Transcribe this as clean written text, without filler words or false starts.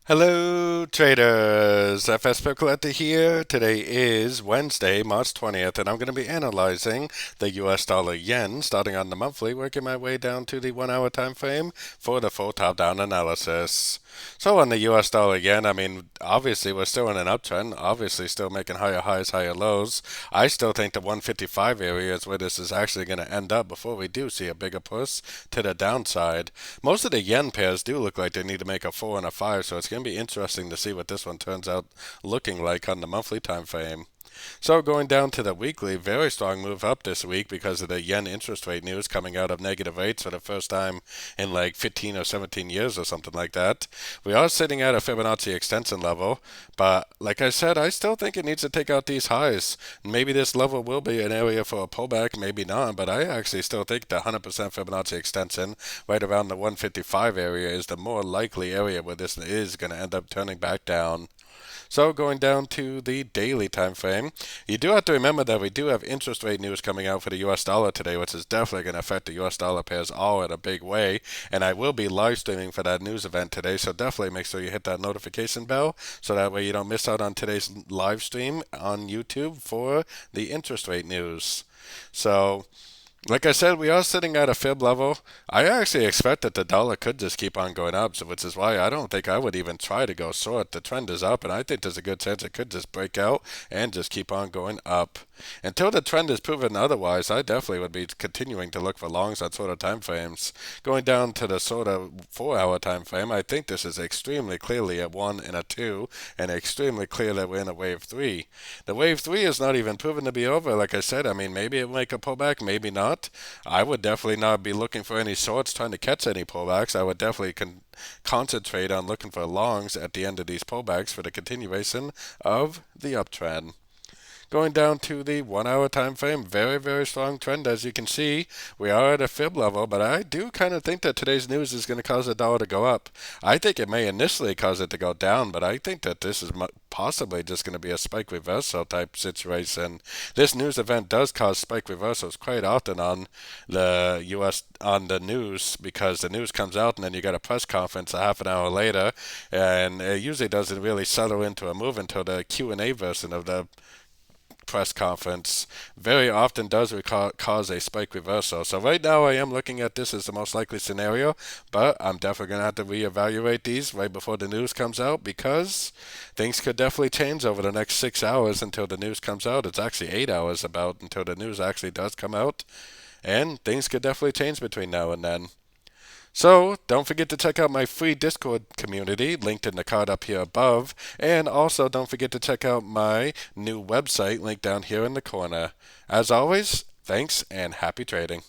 Hello traders, FX Pip Collector here. Today is Wednesday, March 20th, and I'm going to be analyzing the US dollar yen starting on the monthly, working my way down to the 1 hour time frame for the full top-down analysis. So on the US dollar yen, obviously we're still in an uptrend, obviously still making higher highs, higher lows. I still think the 155 area is where this is actually going to end up before we do see a bigger push to the downside. Most of the yen pairs do look like they need to make a 4 and a 5, so it's going to be interesting to see what this one turns out looking like on the monthly time frame. So going down to the weekly, very strong move up this week because of the yen interest rate news coming out of negative rates for the first time in like 15 or 17 years or something like that. We are sitting at a Fibonacci extension level, but like I said, I still think it needs to take out these highs. Maybe this level will be an area for a pullback, maybe not, but I actually still think the 100% Fibonacci extension right around the 155 area is the more likely area where this is going to end up turning back down. So going down to the daily time frame, you do have to remember that we do have interest rate news coming out for the US dollar today, which is definitely going to affect the US dollar pairs all in a big way. And I will be live streaming for that news event today, so definitely make sure you hit that notification bell so that way you don't miss out on today's live stream on YouTube for the interest rate news. So like I said, we are sitting at a fib level. I actually expect that the dollar could just keep on going up, so which is why I don't think I would even try to go short. The trend is up, and I think there's a good chance it could just break out and just keep on going up. Until the trend is proven otherwise, I definitely would be continuing to look for longs on sort of time frames. Going down to the sort of 4 hour time frame, I think this is extremely clearly a 1 and a 2, and extremely clear that we're in a wave 3. The wave 3 is not even proven to be over. Like I said, maybe it'll make a pullback, maybe not. I would definitely not be looking for any shorts trying to catch any pullbacks. I would definitely concentrate on looking for longs at the end of these pullbacks for the continuation of the uptrend. Going down to the 1 hour time frame, very, very strong trend. As you can see, we are at a fib level, but I do kind of think that today's news is going to cause the dollar to go up. I think it may initially cause it to go down, but I think that this is possibly just going to be a spike reversal type situation. This news event does cause spike reversals quite often on the US on the news because the news comes out and then you got a press conference a half an hour later, and it usually doesn't really settle into a move until the Q&A version of the press conference very often does cause a spike reversal. So right now I am looking at this as the most likely scenario, but I'm definitely going to have to reevaluate these right before the news comes out because things could definitely change over the next 6 hours until the news comes out. It's actually 8 hours about until the news actually does come out, and things could definitely change between now and then. So, don't forget to check out my free Discord community, linked in the card up here above. And also, don't forget to check out my new website, linked down here in the corner. As always, thanks and happy trading.